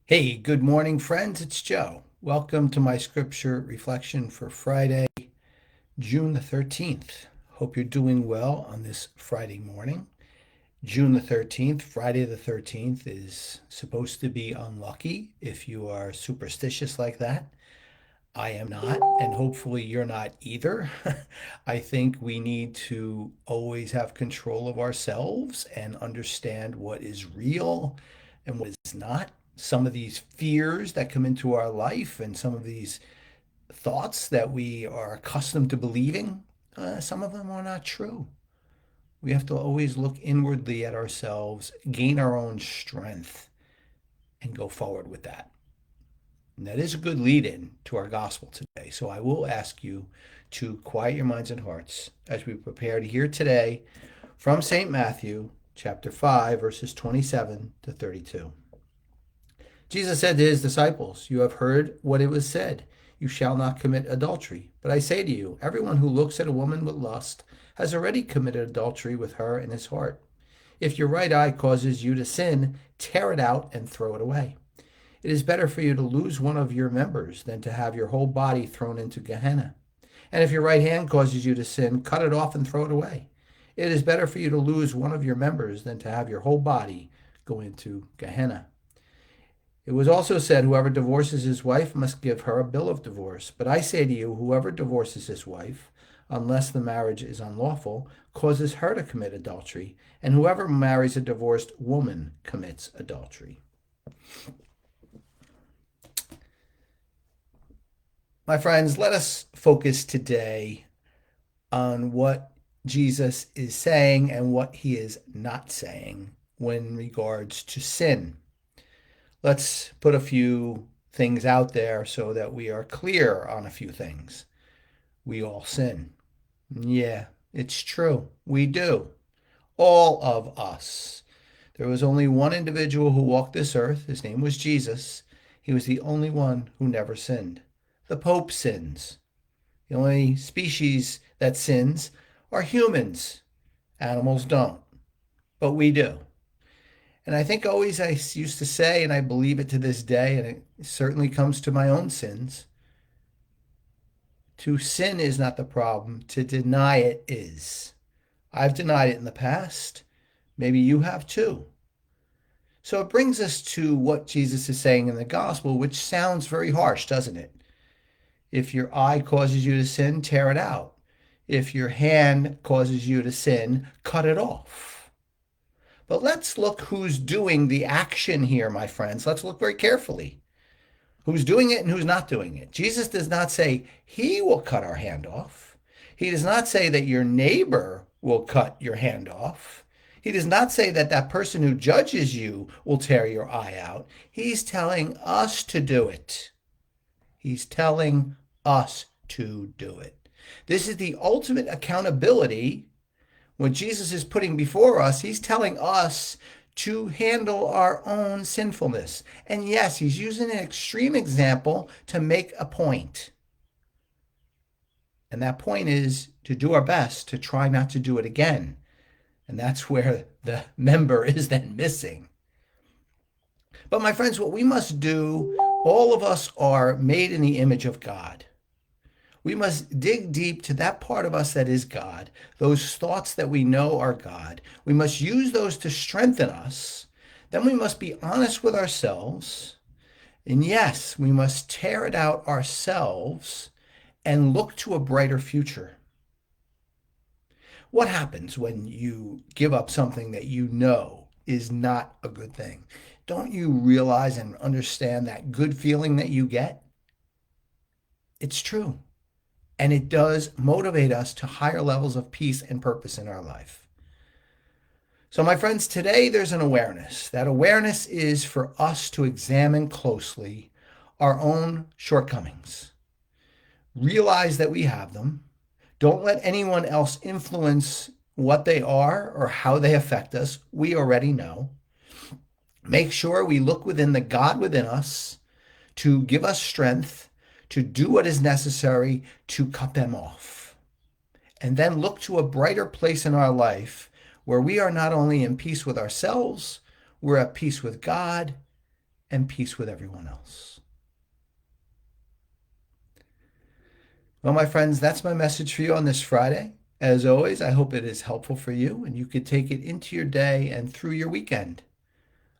Hey, good morning, friends. It's Joe. Welcome to my scripture reflection for Friday, June the 13th. Hope you're doing well on this Friday morning. June the 13th, Friday the 13th, is supposed to be unlucky if you are superstitious like that. I am not, and hopefully you're not either. I think we need to always have control of ourselves and understand what is real and what is not. Some of these fears that come into our life and some of these thoughts that we are accustomed to believing, some of them are not true. We have to always look inwardly at ourselves, gain our own strength, and go forward with that. And that is a good lead in to our gospel today. So I will ask you to quiet your minds and hearts as we prepare to hear today from St. Matthew, chapter 5, verses 27 to 32. Jesus said to his disciples, "You have heard what it was said, you shall not commit adultery. But I say to you, everyone who looks at a woman with lust has already committed adultery with her in his heart. If your right eye causes you to sin, tear it out and throw it away. It is better for you to lose one of your members than to have your whole body thrown into Gehenna. And if your right hand causes you to sin, cut it off and throw it away. It is better for you to lose one of your members than to have your whole body go into Gehenna. It was also said, whoever divorces his wife must give her a bill of divorce. But I say to you, whoever divorces his wife, unless the marriage is unlawful, causes her to commit adultery. And whoever marries a divorced woman commits adultery." My friends, let us focus today on what Jesus is saying and what he is not saying when regards to sin. Let's put a few things out there so that we are clear on a few things. We all sin. Yeah, it's true. We do. All of us. There was only one individual who walked this earth. His name was Jesus. He was the only one who never sinned. The Pope sins. The only species that sins are humans. Animals don't, but we do. And I think always I used to say, and I believe it to this day, and it certainly comes to my own sins, to sin is not the problem, to deny it is. I've denied it in the past. Maybe you have too. So it brings us to what Jesus is saying in the gospel, which sounds very harsh, doesn't it? If your eye causes you to sin, tear it out. If your hand causes you to sin, cut it off. But let's look who's doing the action here, my friends. Let's look very carefully. Who's doing it and who's not doing it. Jesus does not say he will cut our hand off. He does not say that your neighbor will cut your hand off. He does not say that that person who judges you will tear your eye out. He's telling us to do it. He's telling us to do it. This is the ultimate accountability. What Jesus is putting before us, he's telling us to handle our own sinfulness. And yes, he's using an extreme example to make a point. And that point is to do our best to try not to do it again. And that's where the member is then missing. But my friends, what we must do, all of us are made in the image of God. We must dig deep to that part of us that is God, those thoughts that we know are God. We must use those to strengthen us. Then we must be honest with ourselves. And yes, we must tear it out ourselves and look to a brighter future. What happens when you give up something that you know is not a good thing? Don't you realize and understand that good feeling that you get? It's true. And it does motivate us to higher levels of peace and purpose in our life. So, my friends, today there's an awareness. That awareness is for us to examine closely our own shortcomings. Realize that we have them. Don't let anyone else influence what they are or how they affect us. We already know. Make sure we look within the God within us to give us strength to do what is necessary to cut them off. And then look to a brighter place in our life where we are not only in peace with ourselves, we're at peace with God, and peace with everyone else. Well, my friends, that's my message for you on this Friday. As always, I hope it is helpful for you and you could take it into your day and through your weekend.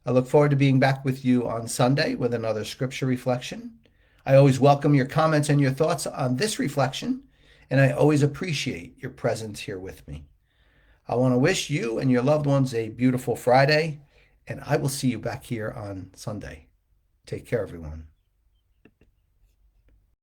I look forward to being back with you on Sunday with another scripture reflection. I always welcome your comments and your thoughts on this reflection, and I always appreciate your presence here with me. I want to wish you and your loved ones a beautiful Friday, and I will see you back here on Sunday. Take care, everyone.